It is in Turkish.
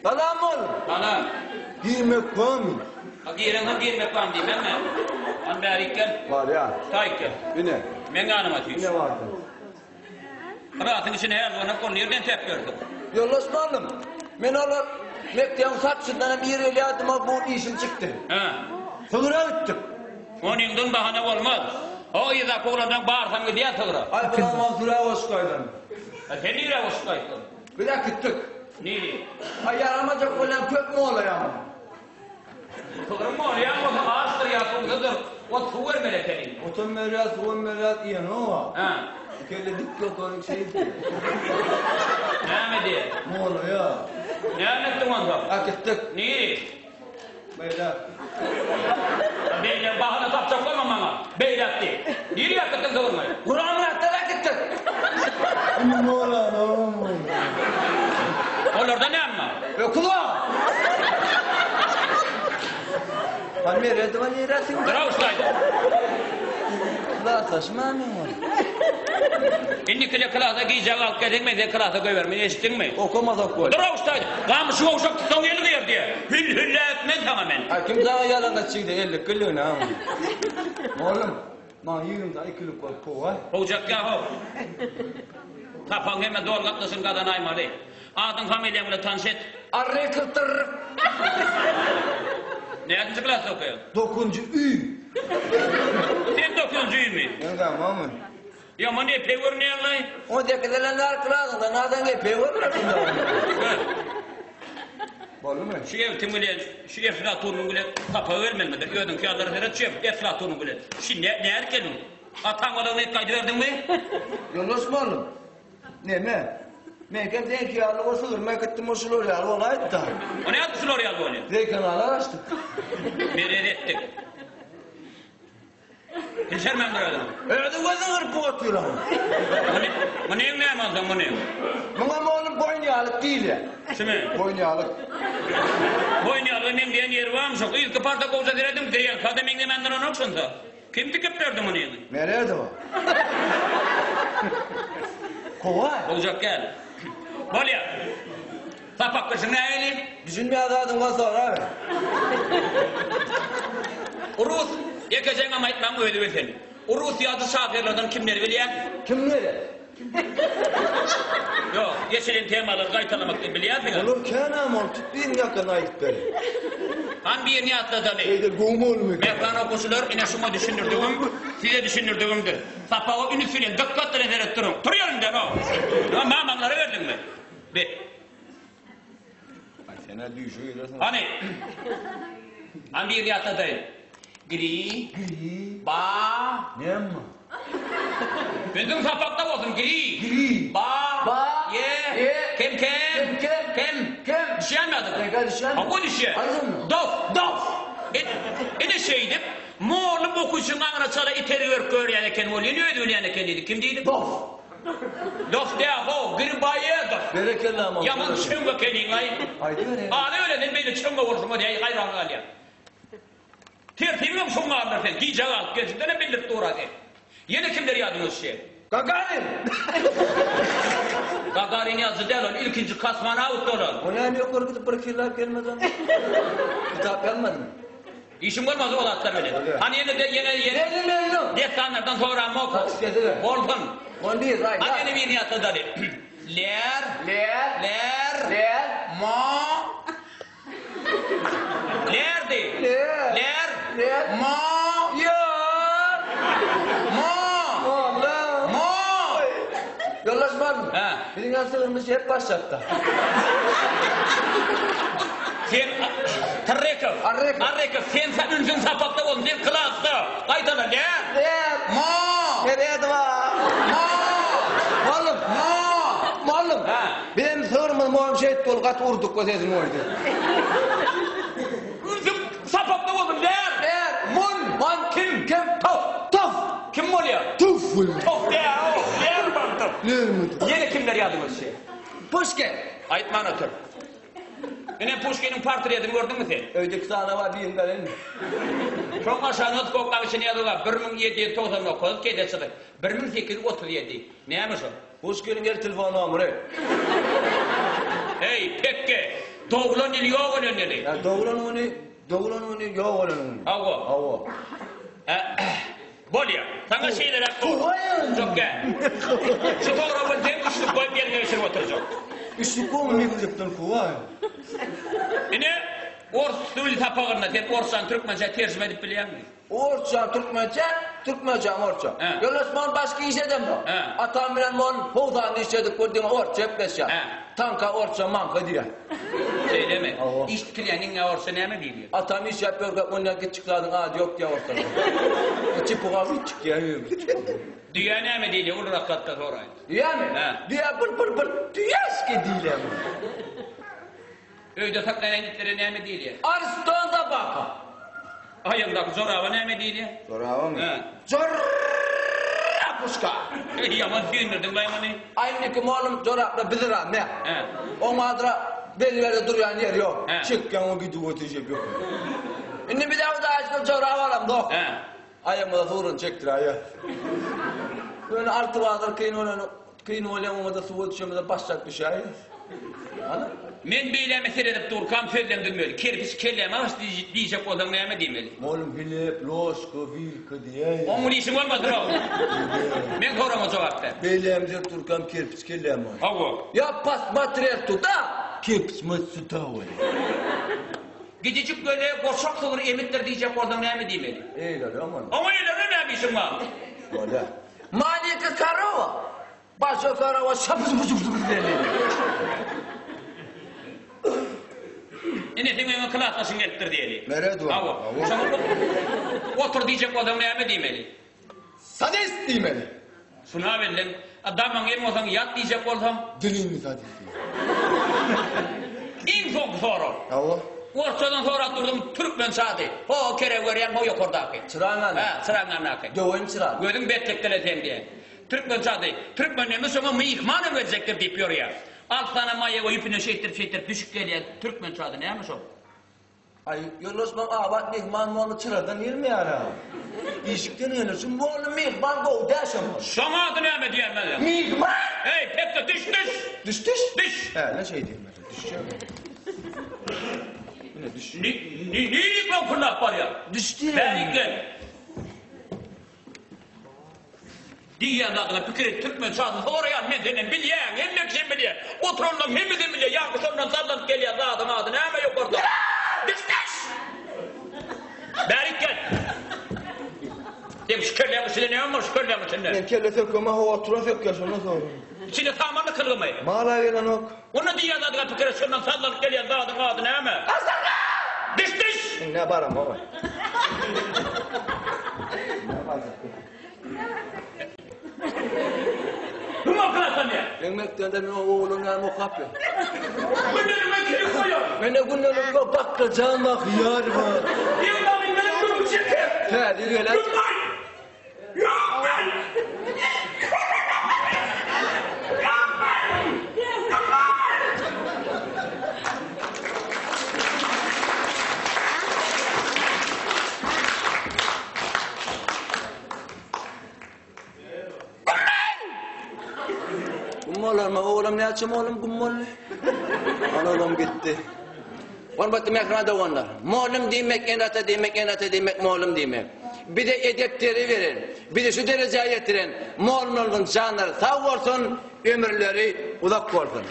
Salam ol. Bana. Girmek var mı? Giren girmek var diyeyim mi? An berikken. Var ya. Tayken. Yine. Men anıma tüyüş. Yine vardı. Rahatın içine her zaman konu yerden tep gördüm. Yollaşmalım. Men olur. Mekteğin saçından bir eli adıma bu işim çıktı. Ha. Sığıra gittik. Onundan bahane olmaz. O yüzden koğlandan bağırsan mı diye sığıra. Ay falan mazura hoş koydun. Sen niye hoş koydun? Bir de gittik. Niye? Ay yaramacak olan kök mü oluyor ama? Sığırın mı oluyor? O da ağaçtır yapıldıdır. O tuğur melekeni. Otun merat iyi ne o? Ha. Köyde dik yok onun şeydi. Ne mi diye? Ne oluyor? Ne anlattın onda? Ha gittik. Niye? Böyle. Beyler bahane tapacak olmam bana. Beyler diye. Niye yaptın sığırmayı? Kur'an'ın hattına gittik. Ne oluyor? Ne oluyor? Onlarda ne anla? Okula. Ben mi redvan yerasin? Sıra ustaydı. La saçma mı var? İndikile klasa giyeceği alt getirmeyi de klasa koyvermeyi eşittin mi? Okumaz oku. Sıra ustaydı. Kamışı uşak tutan yeri diyor diye. Hülle etmez tamamen. Kim sana yalan çıktı 50 kilo ne ama? Oğlum, ma yiyeyim da 2 kilo koy var. Olacak ya o. Kapan hemen doğrultlasın kadın aymalı. Adın familyanla tanış et. Arre kıtır. Ne yapıcı klasa okuyor? 9. Ü. Sen 9. mi? Yanga mı? Ya mı ne pevur ne anlayın? O dekedelenler kralında nereden geliyor? Var mı şimdi? Bollu mu? Şu ev timile, şu Eflatun'un bile kapa vermemedi. Ödün kağıtları seyret, şu Eflatun'un bile. Şimdi ne erkenin? Atan olanı et kaydı verdin mi? Yollaşma oğlum. Ne mi? Mekem denk yağlı o sığır. Ben gittim o sığır yağlı ona ait da. O ne yaptı oraya aldı onu? Zey kanalı açtık. Beri ettik. Hilşer ben duralım. Öyle gözün hırpı atıyor ama. Bu ne mi yapmadın bu ne? Bana oğlum boyun yağlık değil ya. Şimdi Boyun yağlık. boyun yağlı nem diyen yeri var mı çok? İlk parta kovza diredim diye kademinle menden onu yoksun da. Kim dikip verdi bunu yani? Nerede o? Kolay. Olacak gel. Bol ya. Sapak kışın ne eli? Düşünmeye adadım var sonra abi. Urus. Yekeceğin ama etmem öyle bir seni. Urus yazı şafirlerden kimleri biliyor? Kimleri? Yok, yeşilin temaları kayıtlamak biliyor musun? Olur kenam ol. Tutbayım yakın ait beni. Han bir yerini atladı ne? Şeyde gum olmuyor. Mevlana okusular, yine şuma düşündürdüğüm, size düşündürdüğümdür. Sapa o ünüsüyle dikkatle ederek durun. Duruyorum den o. Mamanları verdin mi? Bir. Sana düşüyor. Hani? Han bir yerini atladı. Gri. Ba. Ne mi? Bizim sapakta olsun. Gri. Ba. Ye. Kem. Düşen mi adı? Düşen. Ha bu düşen. Dof. Ne şeydi? Moğolum okuşun anına çala iteriyor kör yani kendi oluyor. Ne ödül yani kendiydi? Kim değildi? Dof de ho. Gri baye dof. Berekelle ama. Yaman çınga kendin ay. Haydi öyle. Aa ne öyle ne beni çınga vursun diye hayran alıyor. Tertibim şunga alır sen. Giyeceği alt gözünden ne bildirip doğradı. Yine kimleri yadınız şey? Gagarin. Gagarin yazı değil o. İlkinci kasmana avut olur. O ne yok orada bırakırlar gelmeden. Kitap gelmedi mi? İşim olmaz o atlar öyle. Hani yine Ne? destanlardan sonra mı oku? Kaçtı. Volkan. On değil, right. Hani yine bir niyatı da Ler. Ma. Lerdi. Ler. Ma. Ya. Ma. Allah. Ma. Yollaşma mı? Ha. Bizim yansılarımız hep başlattı. Sen Arrekov. Sen ünsün sapakta olun. Sen klasta. Kaytana Ler. Ma. Nereye dua? Malum. Ha. Benim sığırımız muam şehit kol kat vurduk o sesini oydu. Ünsün sapakta olun. Man kim? Tof. Kim oluyor? Tuf. Tof ya. Ler bantım. Ne mi? Yine kimler yadınız şey? Pushkin. Aytman otur. Yine Pushkin'in portretini gördün mü sen? Öydeki sana var diyeyim ben. Çok aşağı not kokmak için yazılar. 1799 kedesi. 1837. Neymiş o? Pushkin'in gel telefonu amre. Hey pekke. Doğulan ili yok olan ili. Ya doğulan onu yok olan onu. Ago. Ago. Bol ya. Sana şeyler hep doğru. Koyun. Çok gel. Şu doğru ben güçlü koyup yerine geçirip oturacak. Üstü komu mi kızıptın kuvay? Yine Ors dil tapağında hep Orsan Türkmence tercüme edip biliyor musun? Orça, Türkmence, Orça. He. Yolosman başka iş edem bu. He. Atam bilen mon hoğdan işledik gördüğün Orça hep beş ya. He. Tanka Orça manka diye. Şey deme. Avo. İştiklenin ne Orsa ne mi biliyor? Atam iş yapıyor ki ondan git çıkardın adı yok diye Orça'da. İçi puğa bir çık ya. Dünya ne mi biliyor? Olur hakikaten orayı. Diye mi? He. Diye pır. Diyes ki değil mi? Öyde taklayan gitleri ne mi değil ya? Arslan da baka. Ayındaki zorava ne mi değil ya? Zorava mı? He. Zorra puska. Yaman düğünürdün lan bana. Aynı ki malum zorapla biziram ne? He. O madra belli yerde duruyan yer yok. He. Çıkken o gidiyor ötecek yok. Şimdi bir daha da açtım zorava alam dok. He. Ayağımı da sorun çektir ayağı. Böyle altı vardır kıyın olan o da su düşemede başlayacak bir şey. Anladın? Men beyleme seyredip dur, kam söylendirmeli. Kerpiç kelleme az diyecek olan ne mi demeli? Malum Filip, Loşko, Vilka diye. Onun işim olmadı o. Men korama cevap ver. Beylem Turkam kirpis kellem var. Avu. Ya pas materyal tuta, kirpis matsı tavı. Gidecek böyle boşak olur emitler diyecek oradan ne mi demeli? Eyle aman. Ama öyle ne işim var? Valla. Maliyeti karava. Başka karava şapız deli. Yine demeyin klasmasın getir diyelim. Mered var. Avu. Otur diyecek oradan ne mi demeli? Sadist demeli. Şuna benden adamın elim olsan yat diyecek olsam. Dilin mi sadist? En çok soru. Avu. Ortadan sonra durdum Türkmen saati. O kere gören o yok oradaki. Çırağın Ha, çırağın nakı. Dövün çırağın. Gördün betlekler diye. Türkmen saati. Türkmenler Müslüman mıyıkmanı verecektir deyip yoruyor. 6 tane maya koyup ipine şeytir düşük geliyor. Türkmen saati neymiş o? Ay yolosman avat mihman monu çıradan 20 ara. İşikten gelirsin bu oğlum mihman go yaşamaz. Sana adı ne mi diyemem? Mihman! Hey pek de düş. Düş. He ne şey diyeyim ben düşeceğim. Yine düş. Niye ben fırlak var ya? Düştü ya. Ben gel. Diyen adına fikir Türkmen saati oraya ne denen bilyen, emmek için bilyen. Oturundan hemizin bilyen, yankı sonundan sallanıp geliyor zaten adı ne mi yok orada? Düş. Berik gel. Dem şükürler misin ne olmuş şükürler misin ne? Ben kelle söküyorum hava turan söküyorsun nasıl olur? İçine tamamen kırılmayı. Mağara gelen ok. Onu diyen adına fikir sonundan sallanıp geliyor zaten adı ne mi? Düş. Ne baram baba? Ne baram? Bu mu akılatan ya? Yemekten de ben oğlum yani o kapıyor. Günlerime kilit koyuyor. Ben de günlerim yok bakacağım bak yar var. Yıldan benim durum şeker. He diyor lan. Yok ben. Kummalar mı oğlum ne açım oğlum kummalı? Oğlum gitti. On battı mekrada onlar. Moğlum demek, enata demek, moğlum demek. Bir de edepleri verin. Bir de şu dereceye getirin. Moğlum olun canları sağ olsun, ömürleri uzak olsun.